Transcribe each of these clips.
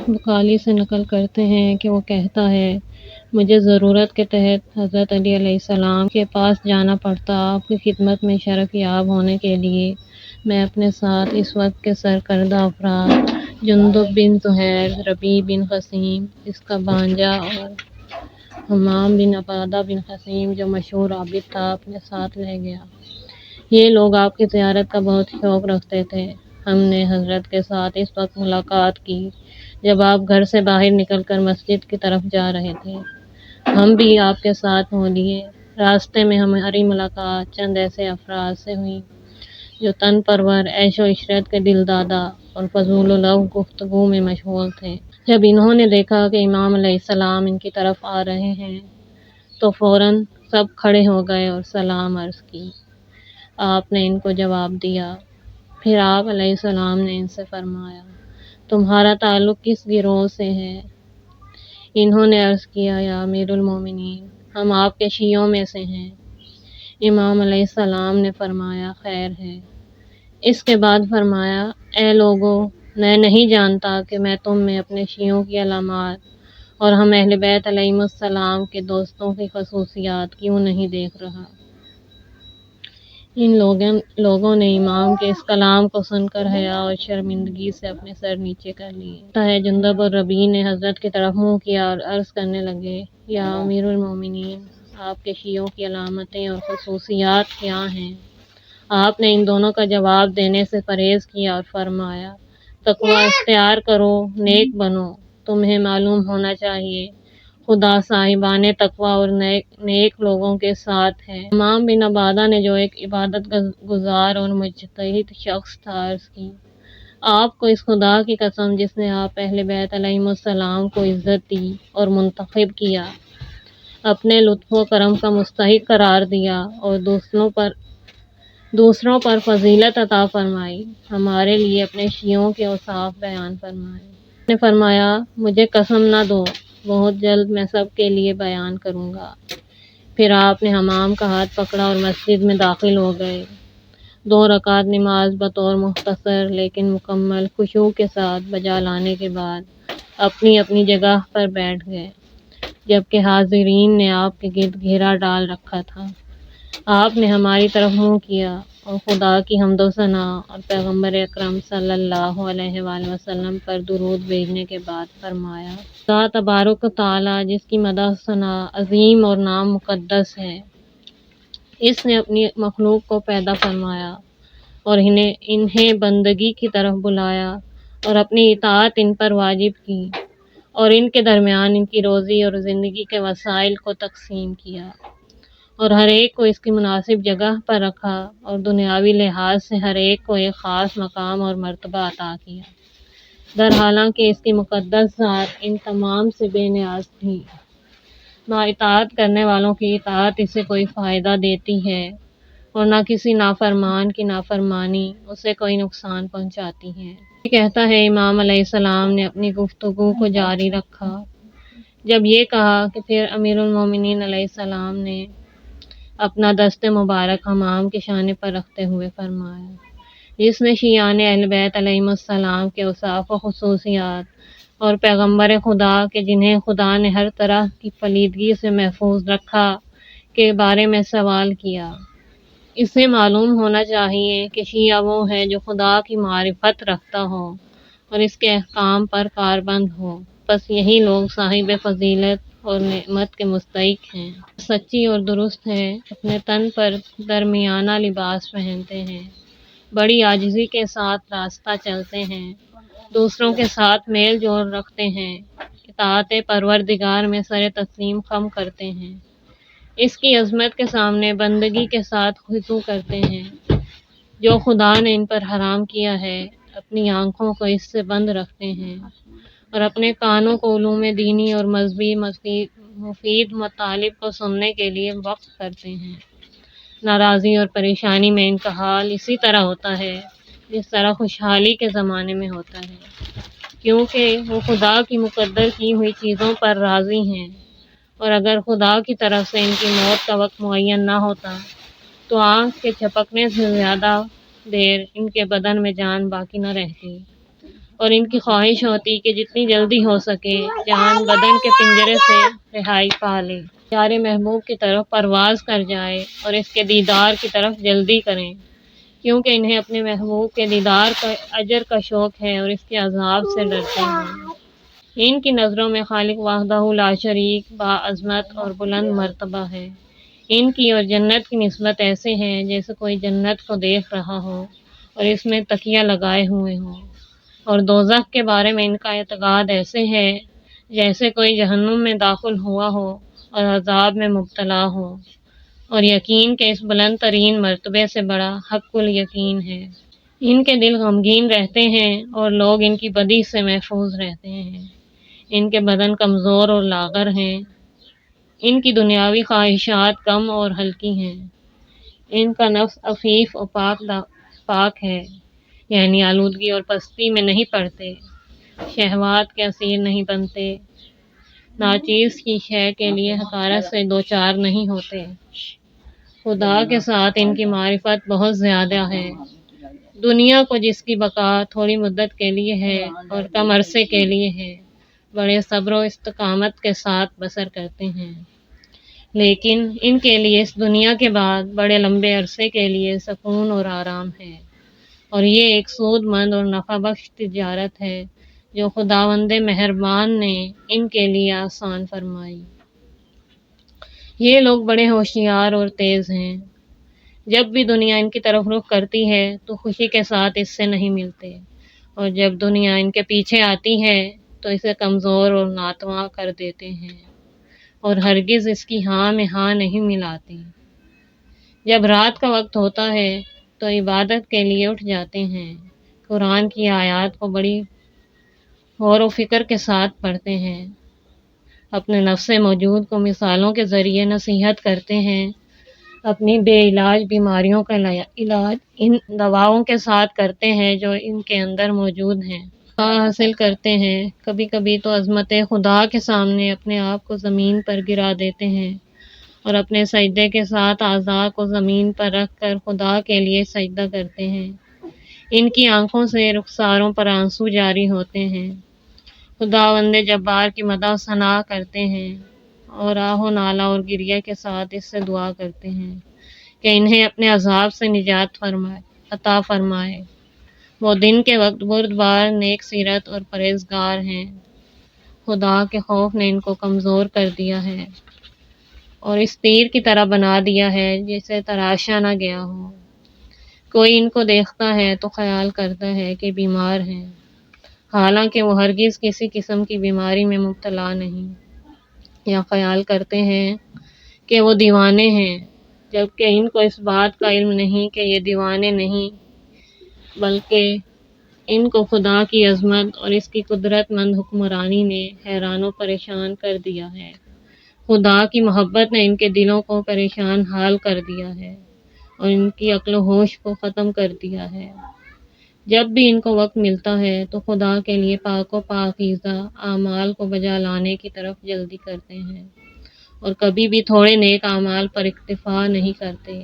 بخاری سے نقل کرتے ہیں کہ وہ کہتا ہے، مجھے ضرورت کے تحت حضرت علی علیہ السلام کے پاس جانا پڑتا۔ آپ کی خدمت میں شرف یاب ہونے کے لیے میں اپنے ساتھ اس وقت کے سرکردہ افراد جندب بن زہیر، ربیع بن خثیم اس کا بھانجا اور حمام بن عبادہ بن خثیم جو مشہور عابد تھا اپنے ساتھ لے گیا۔ یہ لوگ آپ کی زیارت کا بہت شوق رکھتے تھے۔ ہم نے حضرت کے ساتھ اس وقت ملاقات کی جب آپ گھر سے باہر نکل کر مسجد کی طرف جا رہے تھے۔ ہم بھی آپ کے ساتھ ہو لیے۔ راستے میں ہماری ملاقات چند ایسے افراد سے ہوئی جو تن پرور، عیش و عشرت کے دل دادا اور فضول الطف گفتگو میں مشغول تھے۔ جب انہوں نے دیکھا کہ امام علیہ السلام ان کی طرف آ رہے ہیں تو فوراً سب کھڑے ہو گئے اور سلام عرض کی۔ آپ نے ان کو جواب دیا۔ پھر آپ علیہ السلام نے ان سے فرمایا، تمہارا تعلق کس گروہ سے ہے؟ انہوں نے عرض کیا، یا امیر المومنین، ہم آپ کے شیعوں میں سے ہیں۔ امام علیہ السلام نے فرمایا، خیر ہے۔ اس کے بعد فرمایا، اے لوگو، میں نہیں جانتا کہ میں تم میں اپنے شیعوں کی علامات اور ہم اہل بیت علیہم السلام کے دوستوں کی خصوصیات کیوں نہیں دیکھ رہا۔ ان لوگوں نے امام کے اس کلام کو سن کر حیا اور شرمندگی سے اپنے سر نیچے کر لیے۔ جندب اور ربیع نے حضرت کی طرف منہ کیا اور عرض کرنے لگے، یا امیر المومنین، آپ کے شیعوں کی علامتیں اور خصوصیات کیا ہیں؟ آپ نے ان دونوں کا جواب دینے سے پرہیز کیا اور فرمایا، تقوی اختیار کرو، نیک بنو۔ تمہیں معلوم ہونا چاہیے خدا صاحبان تقوی اور نیک لوگوں کے ساتھ ہے۔ حمام بن عبادہ نے جو ایک عبادت گزار اور مجتہد شخص تھا عرض کی، آپ کو اس خدا کی قسم جس نے آپ اہل بیت علیہم السلام کو عزت دی اور منتخب کیا، اپنے لطف و کرم کا مستحق قرار دیا اور دوسروں پر فضیلت عطا فرمائی، ہمارے لیے اپنے شیعوں کے اوصاف بیان فرمائے۔ نے فرمایا، مجھے قسم نہ دو، بہت جلد میں سب کے لیے بیان کروں گا۔ پھر آپ نے حمام کا ہاتھ پکڑا اور مسجد میں داخل ہو گئے۔ 2 رکعت نماز بطور مختصر لیکن مکمل خشوع کے ساتھ بجا لانے کے بعد اپنی اپنی جگہ پر بیٹھ گئے، جبکہ حاضرین نے آپ کے گرد گھیرا ڈال رکھا تھا۔ آپ نے ہماری طرف منہ کیا اور خدا کی حمد و ثنا اور پیغمبر اکرم صلی اللہ علیہ وآلہ وسلم پر درود بھیجنے کے بعد فرمایا، خدا تبارک و تعالیٰ جس کی مدح و ثنا عظیم اور نام مقدس ہے، اس نے اپنی مخلوق کو پیدا فرمایا اور انہیں بندگی کی طرف بلایا اور اپنی اطاعت ان پر واجب کی اور ان کے درمیان ان کی روزی اور زندگی کے وسائل کو تقسیم کیا اور ہر ایک کو اس کی مناسب جگہ پر رکھا اور دنیاوی لحاظ سے ہر ایک کو ایک خاص مقام اور مرتبہ عطا کیا، درحالانکہ اس کی مقدس ذات ان تمام سے بے نیاز تھی۔ نہ اطاعت کرنے والوں کی اطاعت اسے کوئی فائدہ دیتی ہے اور نہ کسی نافرمان کی نافرمانی اسے کوئی نقصان پہنچاتی ہے۔ یہ کہتا ہے، امام علیہ السلام نے اپنی گفتگو کو جاری رکھا۔ جب یہ کہا کہ پھر امیر المومنین علیہ السلام نے اپنا دست مبارک حمام کے شانے پر رکھتے ہوئے فرمایا، جس نے شیعان اہل بیت علیہم السلام کے اوصاف و خصوصیات اور پیغمبر خدا کے جنہیں خدا نے ہر طرح کی پلیدگی سے محفوظ رکھا کے بارے میں سوال کیا، اسے معلوم ہونا چاہیے کہ شیعہ وہ ہے جو خدا کی معرفت رکھتا ہو اور اس کے احکام پر کاربند ہو، بس یہی لوگ صاحب فضیلت اور نعمت کے مستحق ہیں۔ سچی اور درست ہے، اپنے تن پر درمیانہ لباس پہنتے ہیں، بڑی عاجزی کے ساتھ راستہ چلتے ہیں، دوسروں کے ساتھ میل جول رکھتے ہیں، اطاعت پروردگار میں سر تسلیم خم کرتے ہیں، اس کی عظمت کے سامنے بندگی کے ساتھ خضوع کرتے ہیں، جو خدا نے ان پر حرام کیا ہے اپنی آنکھوں کو اس سے بند رکھتے ہیں اور اپنے کانوں کو علوم دینی اور مذہبی مفید مطالب کو سننے کے لیے وقف کرتے ہیں۔ ناراضی اور پریشانی میں ان کا حال اسی طرح ہوتا ہے جس طرح خوشحالی کے زمانے میں ہوتا ہے، کیونکہ وہ خدا کی مقدر کی ہوئی چیزوں پر راضی ہیں، اور اگر خدا کی طرف سے ان کی موت کا وقت معین نہ ہوتا تو آنکھ کے جھپکنے سے زیادہ دیر ان کے بدن میں جان باقی نہ رہتی۔ اور ان کی خواہش ہوتی کہ جتنی جلدی ہو سکے جان بدن کے پنجرے سے رہائی پا لے، پیارے محبوب کی طرف پرواز کر جائے اور اس کے دیدار کی طرف جلدی کریں، کیونکہ انہیں اپنے محبوب کے دیدار کا اجر کا شوق ہے اور اس کے عذاب سے ڈرتے ہیں۔ ان کی نظروں میں خالق وحدہ لا شریک باعظمت اور بلند مرتبہ ہے۔ ان کی اور جنت کی نسبت ایسے ہے جیسے کوئی جنت کو دیکھ رہا ہو اور اس میں تکیہ لگائے ہوئے ہوں، اور دوزخ کے بارے میں ان کا اعتقاد ایسے ہے جیسے کوئی جہنم میں داخل ہوا ہو اور عذاب میں مبتلا ہو، اور یقین کے اس بلند ترین مرتبے سے بڑا حق الیقین ہے۔ ان کے دل غمگین رہتے ہیں اور لوگ ان کی بدی سے محفوظ رہتے ہیں۔ ان کے بدن کمزور اور لاغر ہیں، ان کی دنیاوی خواہشات کم اور ہلکی ہیں، ان کا نفس عفیف اور پاک ہے، یعنی آلودگی اور پستی میں نہیں پڑتے، شہوات کے اسیر نہیں بنتے، ناچیز کی شے کے لیے حقارت سے دوچار نہیں ہوتے۔ خدا کے ساتھ ان کی معرفت بہت زیادہ ہے۔ دنیا کو جس کی بقا تھوڑی مدت کے لیے ہے اور کم عرصے کے لیے ہے، بڑے صبر و استقامت کے ساتھ بسر کرتے ہیں، لیکن ان کے لیے اس دنیا کے بعد بڑے لمبے عرصے کے لیے سکون اور آرام ہے، اور یہ ایک سود مند اور نفع بخش تجارت ہے جو خداوند مہربان نے ان کے لیے آسان فرمائی۔ یہ لوگ بڑے ہوشیار اور تیز ہیں، جب بھی دنیا ان کی طرف رخ کرتی ہے تو خوشی کے ساتھ اس سے نہیں ملتے، اور جب دنیا ان کے پیچھے آتی ہے تو اسے کمزور اور ناتواں کر دیتے ہیں، اور ہرگز اس کی ہاں میں ہاں نہیں ملاتے۔ جب رات کا وقت ہوتا ہے تو عبادت کے لیے اٹھ جاتے ہیں، قرآن کی آیات کو بڑی غور و فکر کے ساتھ پڑھتے ہیں، اپنے نفس موجود کو مثالوں کے ذریعے نصیحت کرتے ہیں، اپنی بے علاج بیماریوں کا علاج ان دواؤں کے ساتھ کرتے ہیں جو ان کے اندر موجود ہیں، حاصل کرتے ہیں، کبھی کبھی تو عظمت خدا کے سامنے اپنے آپ کو زمین پر گرا دیتے ہیں اور اپنے سجدے کے ساتھ اعضاء کو زمین پر رکھ کر خدا کے لیے سجدہ کرتے ہیں۔ ان کی آنکھوں سے رخساروں پر آنسو جاری ہوتے ہیں، خداوند جبار کی مدح و ثنا کرتے ہیں، اور آہ و نالہ اور گریہ کے ساتھ اس سے دعا کرتے ہیں کہ انہیں اپنے عذاب سے نجات عطا فرمائے۔ وہ دن کے وقت بردبار، نیک سیرت اور پرہیزگار ہیں۔ خدا کے خوف نے ان کو کمزور کر دیا ہے اور اس تیر کی طرح بنا دیا ہے جسے تراشا نہ گیا ہو۔ کوئی ان کو دیکھتا ہے تو خیال کرتا ہے کہ بیمار ہیں، حالانکہ وہ ہرگز کسی قسم کی بیماری میں مبتلا نہیں، یا خیال کرتے ہیں کہ وہ دیوانے ہیں، جبکہ ان کو اس بات کا علم نہیں کہ یہ دیوانے نہیں، بلکہ ان کو خدا کی عظمت اور اس کی قدرت مند حکمرانی نے حیران و پریشان کر دیا ہے۔ خدا کی محبت نے ان کے دلوں کو پریشان حال کر دیا ہے اور ان کی عقل و ہوش کو ختم کر دیا ہے۔ جب بھی ان کو وقت ملتا ہے تو خدا کے لیے پاک و پاکیزہ اعمال کو بجا لانے کی طرف جلدی کرتے ہیں، اور کبھی بھی تھوڑے نیک اعمال پر اکتفا نہیں کرتے،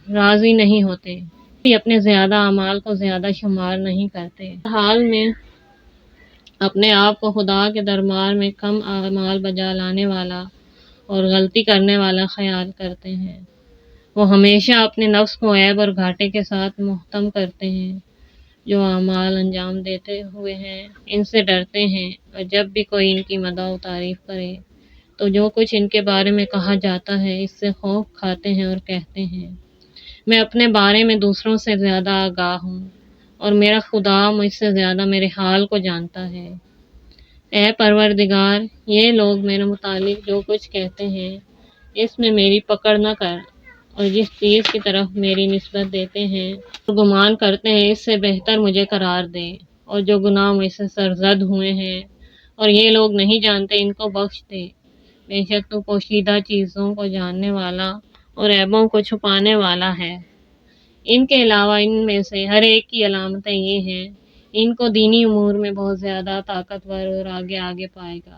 راضی نہیں ہوتے، بھی اپنے زیادہ اعمال کو زیادہ شمار نہیں کرتے، حال میں اپنے آپ کو خدا کے دربار میں کم اعمال بجا لانے والا اور غلطی کرنے والا خیال کرتے ہیں۔ وہ ہمیشہ اپنے نفس کو عیب اور گھاٹے کے ساتھ محتم کرتے ہیں، جو اعمال انجام دیتے ہوئے ہیں ان سے ڈرتے ہیں، اور جب بھی کوئی ان کی مدح و تعریف کرے تو جو کچھ ان کے بارے میں کہا جاتا ہے اس سے خوف کھاتے ہیں اور کہتے ہیں، میں اپنے بارے میں دوسروں سے زیادہ آگاہ ہوں اور میرا خدا مجھ سے زیادہ میرے حال کو جانتا ہے۔ اے پروردگار، یہ لوگ میرے متعلق جو کچھ کہتے ہیں اس میں میری پکڑ نہ کر، اور جس چیز کی طرف میری نسبت دیتے ہیں اور گمان کرتے ہیں اس سے بہتر مجھے قرار دے، اور جو گناہ مجھ سے سرزد ہوئے ہیں اور یہ لوگ نہیں جانتے ان کو بخش دے، بے شک تو پوشیدہ چیزوں کو جاننے والا اور عیبوں کو چھپانے والا ہے۔ ان کے علاوہ ان میں سے ہر ایک کی علامتیں یہ ہیں، ان کو دینی امور میں بہت زیادہ طاقتور اور آگے پائے گا۔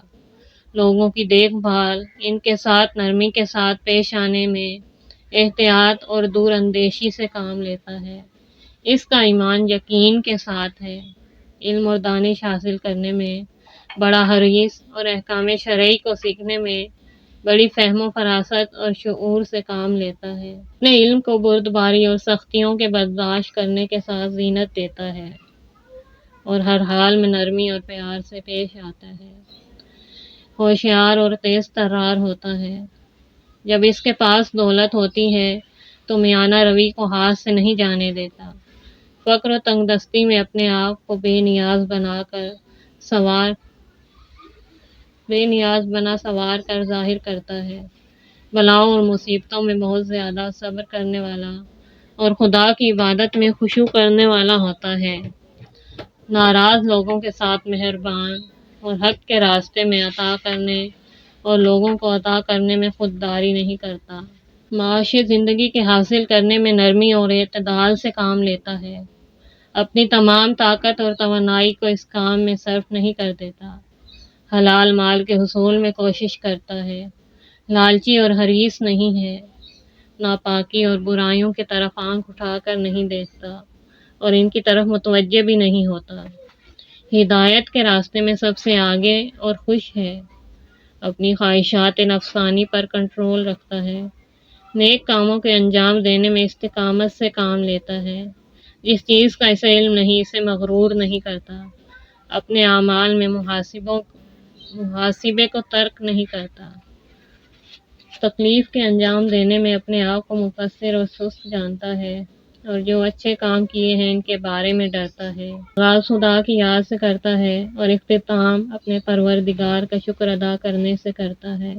لوگوں کی دیکھ بھال ان کے ساتھ نرمی کے ساتھ پیش آنے میں احتیاط اور دور اندیشی سے کام لیتا ہے، اس کا ایمان یقین کے ساتھ ہے۔ علم اور دانش حاصل کرنے میں بڑا حریص اور احکام شرعی کو سیکھنے میں بڑی فہم و فراست اور شعور سے کام لیتا ہے، اپنے علم کو بردباری اور سختیوں کے برداشت کرنے کے ساتھ زینت دیتا ہے اور ہر حال میں نرمی اور پیار سے پیش آتا ہے، ہوشیار اور تیز ترار ہوتا ہے۔ جب اس کے پاس دولت ہوتی ہے تو میانہ روی کو ہاتھ سے نہیں جانے دیتا، فقر و تنگ دستی میں اپنے آپ کو بے نیاز بنا سوار کر ظاہر کرتا ہے، بلاؤں اور مصیبتوں میں بہت زیادہ صبر کرنے والا اور خدا کی عبادت میں خشوع کرنے والا ہوتا ہے، ناراض لوگوں کے ساتھ مہربان اور حق کے راستے میں عطا کرنے اور لوگوں کو عطا کرنے میں خودداری نہیں کرتا، معاشی زندگی کے حاصل کرنے میں نرمی اور اعتدال سے کام لیتا ہے، اپنی تمام طاقت اور توانائی کو اس کام میں صرف نہیں کر دیتا، حلال مال کے حصول میں کوشش کرتا ہے، لالچی اور حریص نہیں ہے، ناپاکی اور برائیوں کی طرف آنکھ اٹھا کر نہیں دیکھتا اور ان کی طرف متوجہ بھی نہیں ہوتا، ہدایت کے راستے میں سب سے آگے اور خوش ہے، اپنی خواہشات نفسانی پر کنٹرول رکھتا ہے، نیک کاموں کے انجام دینے میں استقامت سے کام لیتا ہے، جس چیز کا اسے علم نہیں اسے مغرور نہیں کرتا، اپنے اعمال میں محاسبے کو ترک نہیں کرتا، تکلیف کے انجام دینے میں اپنے آپ کو مقصر اور سست جانتا ہے اور جو اچھے کام کیے ہیں ان کے بارے میں ڈرتا ہے، آغاز خدا کی یاد سے کرتا ہے اور اختتام اپنے پروردگار کا شکر ادا کرنے سے کرتا ہے،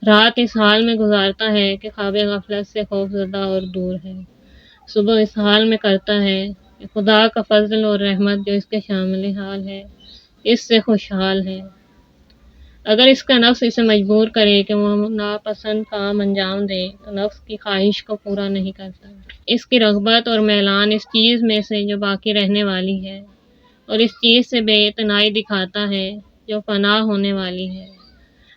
رات اس حال میں گزارتا ہے کہ خواب غفلت سے خوف زدہ اور دور ہے، صبح اس حال میں کرتا ہے کہ خدا کا فضل اور رحمت جو اس کے شامل حال ہے اس سے خوشحال ہے، اگر اس کا نفس اسے مجبور کرے کہ وہ ناپسند کام انجام دے تو نفس کی خواہش کو پورا نہیں کرتا، اس کی رغبت اور میلان اس چیز میں سے جو باقی رہنے والی ہے اور اس چیز سے بے اعتنائی دکھاتا ہے جو فنا ہونے والی ہے،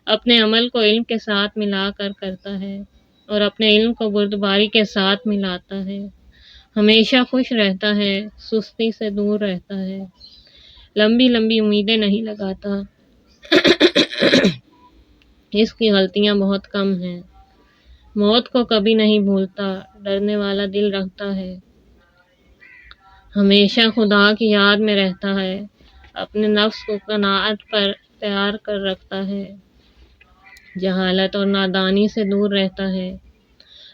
اپنے عمل کو علم کے ساتھ ملا کر کرتا ہے اور اپنے علم کو بردباری کے ساتھ ملاتا ہے، ہمیشہ خوش رہتا ہے، سستی سے دور رہتا ہے، لمبی لمبی امیدیں نہیں لگاتا، اس کی غلطیاں بہت کم ہیں، موت کو کبھی نہیں بھولتا، ڈرنے والا دل رکھتا ہے، ہمیشہ خدا کی یاد میں رہتا ہے، اپنے نفس کو قناعت پر تیار کر رکھتا ہے، جہالت اور نادانی سے دور رہتا ہے،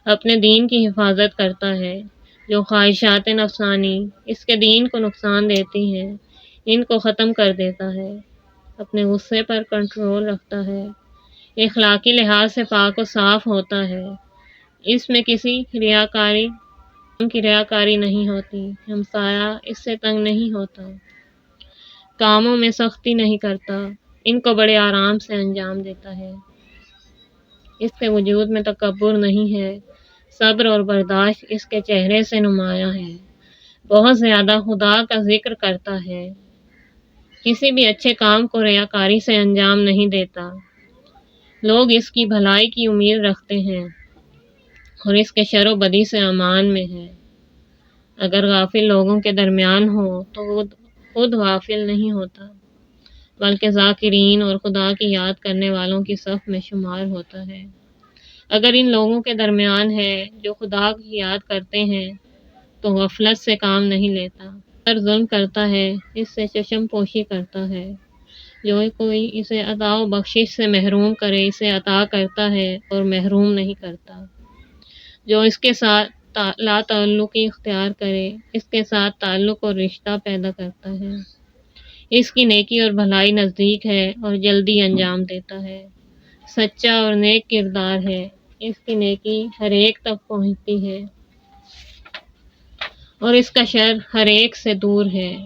اپنے دین کی حفاظت کرتا ہے، جو خواہشات نفسانی اس کے دین کو نقصان دیتی ہیں ان کو ختم کر دیتا ہے، اپنے غصے پر کنٹرول رکھتا ہے، اخلاقی لحاظ سے پاک و صاف ہوتا ہے، اس میں کسی ریاکاری نہیں ہوتی، ہمسایہ اس سے تنگ نہیں ہوتا، کاموں میں سختی نہیں کرتا، ان کو بڑے آرام سے انجام دیتا ہے، اس کے وجود میں تکبر نہیں ہے، صبر اور برداشت اس کے چہرے سے نمایاں ہے، بہت زیادہ خدا کا ذکر کرتا ہے، کسی بھی اچھے کام کو ریاکاری سے انجام نہیں دیتا، لوگ اس کی بھلائی کی امید رکھتے ہیں اور اس کے شر و بدی سے امان میں ہے، اگر غافل لوگوں کے درمیان ہو تو وہ خود غافل نہیں ہوتا بلکہ ذاکرین اور خدا کی یاد کرنے والوں کی صف میں شمار ہوتا ہے، اگر ان لوگوں کے درمیان ہے جو خدا کی یاد کرتے ہیں تو غفلت سے کام نہیں لیتا، اگر ظلم کرتا ہے اس سے چشم پوشی کرتا ہے، جو کوئی اسے عطا و بخشش سے محروم کرے اسے عطا کرتا ہے اور محروم نہیں کرتا، جو اس کے ساتھ لا تعلقی اختیار کرے اس کے ساتھ تعلق اور رشتہ پیدا کرتا ہے، اس کی نیکی اور بھلائی نزدیک ہے اور جلدی انجام دیتا ہے، سچا اور نیک کردار ہے، اس کی نیکی ہر ایک تک پہنچتی ہے اور اس کا شر ہر ایک سے دور ہے،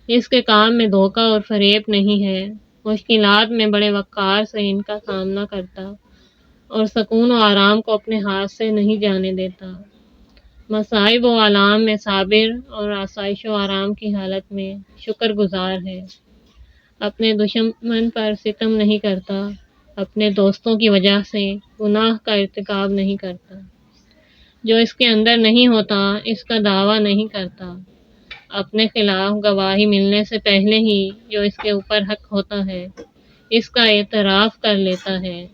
اس کے کام میں دھوکہ اور فریب نہیں ہے، مشکلات میں بڑے وقار سے ان کا سامنا کرتا اور سکون و آرام کو اپنے ہاتھ سے نہیں جانے دیتا، مصائب و آلام میں صابر اور آسائش و آرام کی حالت میں شکر گزار ہے، اپنے دشمن پر ستم نہیں کرتا، اپنے دوستوں کی وجہ سے گناہ کا ارتکاب نہیں کرتا، جو اس کے اندر نہیں ہوتا اس کا دعویٰ نہیں کرتا، اپنے خلاف گواہی ملنے سے پہلے ہی جو اس کے اوپر حق ہوتا ہے اس کا اعتراف کر لیتا ہے،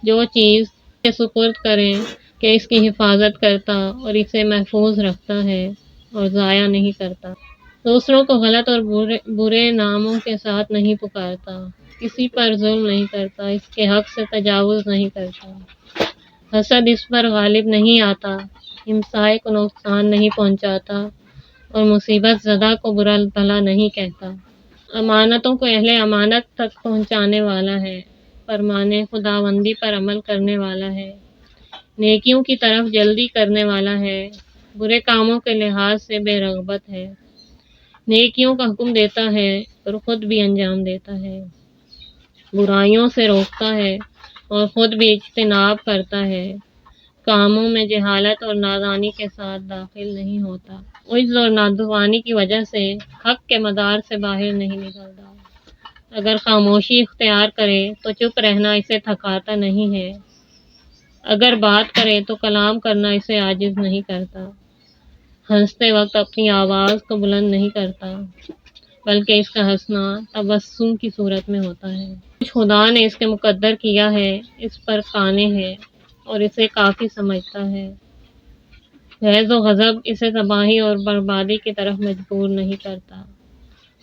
جو چیز کے سپرد کریں کہ اس کی حفاظت کرتا اور اسے محفوظ رکھتا ہے اور ضائع نہیں کرتا، دوسروں کو غلط اور برے ناموں کے ساتھ نہیں پکارتا، کسی پر ظلم نہیں کرتا، اس کے حق سے تجاوز نہیں کرتا، حسد اس پر غالب نہیں آتا، ہمسائے کو نقصان نہیں پہنچاتا اور مصیبت زدہ کو برا بھلا نہیں کہتا، امانتوں کو اہل امانت تک پہنچانے والا ہے، فرمانے خداوندی پر عمل کرنے والا ہے، نیکیوں کی طرف جلدی کرنے والا ہے، برے کاموں کے لحاظ سے بے رغبت ہے، نیکیوں کا حکم دیتا ہے اور خود بھی انجام دیتا ہے، برائیوں سے روکتا ہے اور خود بھی اجتناب کرتا ہے، کاموں میں جہالت اور نادانی کے ساتھ داخل نہیں ہوتا، عجز اور نادانی کی وجہ سے حق کے مدار سے باہر نہیں نکلتا، اگر خاموشی اختیار کرے تو چپ رہنا اسے تھکاتا نہیں ہے، اگر بات کرے تو کلام کرنا اسے عاجز نہیں کرتا، ہنستے وقت اپنی آواز کو بلند نہیں کرتا بلکہ اس کا ہنسنا تبسم کی صورت میں ہوتا ہے، کچھ خدا نے اس کے مقدر کیا ہے، اس پر قانع ہے اور اسے کافی سمجھتا ہے، غیظ و غضب اسے تباہی اور بربادی کی طرف مجبور نہیں کرتا،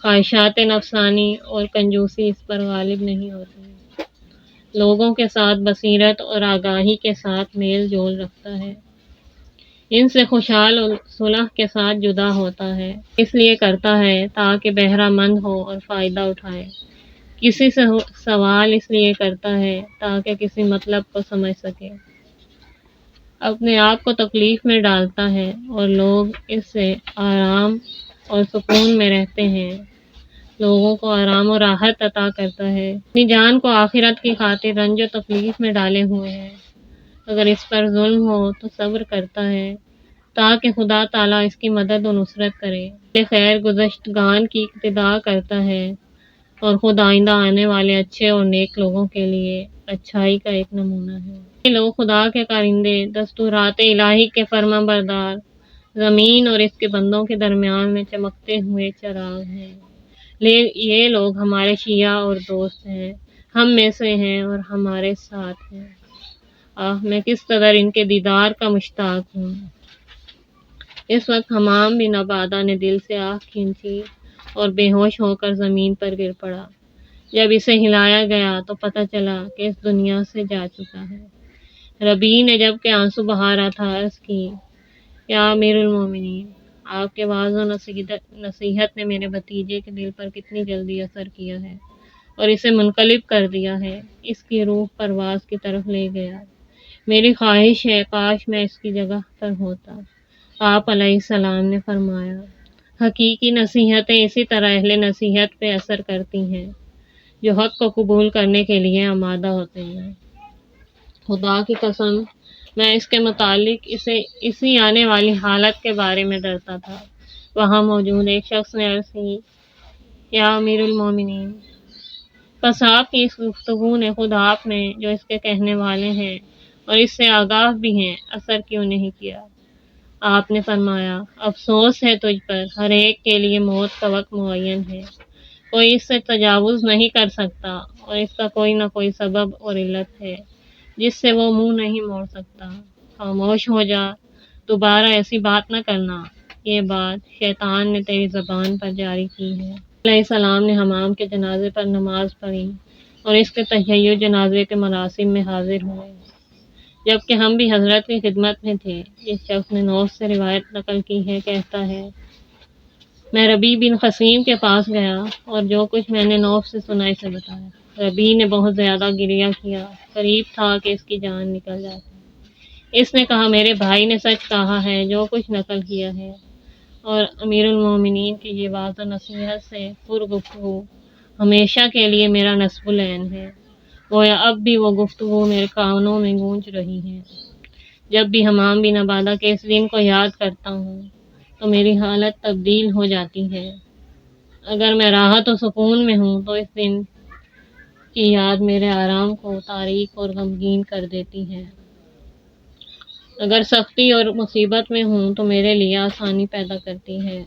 خواہشات نفسانی اور کنجوسی اس پر غالب نہیں ہوتی، لوگوں کے ساتھ بصیرت اور آگاہی کے ساتھ میل جول رکھتا ہے، ان سے خوشحال اور صلح کے ساتھ جدا ہوتا ہے، اس لیے کرتا ہے تاکہ بہرہ مند ہو اور فائدہ اٹھائے، کسی سے سوال اس لیے کرتا ہے تاکہ کسی مطلب کو سمجھ سکے، اپنے آپ کو تکلیف میں ڈالتا ہے اور لوگ اس سے آرام اور سکون میں رہتے ہیں، لوگوں کو آرام و راحت عطا کرتا ہے، اپنی جان کو آخرت کی خاطر رنج و تکلیف میں ڈالے ہوئے ہے، اگر اس پر ظلم ہو تو صبر کرتا ہے تاکہ خدا تعالیٰ اس کی مدد و نصرت کرے، خیر گزشتگان کی اقتداء کرتا ہے اور خود آئندہ آنے والے اچھے اور نیک لوگوں کے لیے اچھائی کا ایک نمونہ ہے، یہ لوگ خدا کے کارندے، دستورات الہی کے فرما بردار، زمین اور اس کے بندوں کے درمیان میں چمکتے ہوئے چراغ ہیں، یہ لوگ ہمارے شیعہ اور دوست ہیں، ہم میں سے ہیں اور ہمارے ساتھ ہیں، میں کس قدر ان کے دیدار کا مشتاق ہوں۔ اس وقت حمام بن عبادہ نے دل سے آہ کھینچی اور بے ہوش ہو کر زمین پر گر پڑا، جب اسے ہلایا گیا تو پتہ چلا کہ اس دنیا سے جا چکا ہے، ربیع نے جب کہ آنسو بہا رہا تھا عرض کی، یا امیر المومنین، آپ کے واعظ و نصیحت نے میرے بھتیجے کے دل پر کتنی جلدی اثر کیا ہے اور اسے منقلب کر دیا ہے، اس کی روح پرواز کی طرف لے گیا، میری خواہش ہے کاش میں اس کی جگہ پر ہوتا۔ آپ علیہ السلام نے فرمایا، حقیقی نصیحتیں اسی طرح اہل نصیحت پہ اثر کرتی ہیں جو حق کو قبول کرنے کے لیے آمادہ ہوتے ہیں، خدا کی قسم میں اس کے متعلق اسی آنے والی حالت کے بارے میں ڈرتا تھا۔ وہاں موجود ایک شخص نے عرض کی، یا امیر المومنین، پس آپ کی اس گفتگو نے خود آپ میں جو اس کے کہنے والے ہیں اور اس سے آگاہ بھی ہیں اثر کیوں نہیں کیا؟ آپ نے فرمایا، افسوس ہے تجھ پر، ہر ایک کے لیے موت کا وقت معین ہے، کوئی اس سے تجاوز نہیں کر سکتا اور اس کا کوئی نہ کوئی سبب اور علت ہے جس سے وہ منہ نہیں موڑ سکتا، خاموش ہو جا، دوبارہ ایسی بات نہ کرنا، یہ بات شیطان نے تیری زبان پر جاری کی ہے۔ علیہ السلام نے حمام کے جنازے پر نماز پڑھی اور اس کے تشیع جنازے کے مراسم میں حاضر ہوئے، جبکہ ہم بھی حضرت کی خدمت میں تھے۔ اس شخص نے نوف سے روایت نقل کی ہے، کہتا ہے، میں ربیع بن خثیم کے پاس گیا اور جو کچھ میں نے نوف سے سنا اسے بتایا، ربیع نے بہت زیادہ گریہ کیا، قریب تھا کہ اس کی جان نکل جاتی، اس نے کہا، میرے بھائی نے سچ کہا ہے جو کچھ نقل کیا ہے، اور امیر المومنین کی یہ واعظ و نصیحت سے پر گفتگو ہمیشہ کے لیے میرا نصب العین ہے، گویا اب بھی وہ گفتگو میرے کانوں میں گونج رہی ہے، جب بھی حمام بن عبادہ کے اس دن کو یاد کرتا ہوں تو میری حالت تبدیل ہو جاتی ہے، اگر میں راحت و سکون میں ہوں تو اس دن کی یاد میرے آرام کو تاریک اور غمگین کر دیتی ہے، اگر سختی اور مصیبت میں ہوں تو میرے لیے آسانی پیدا کرتی ہے،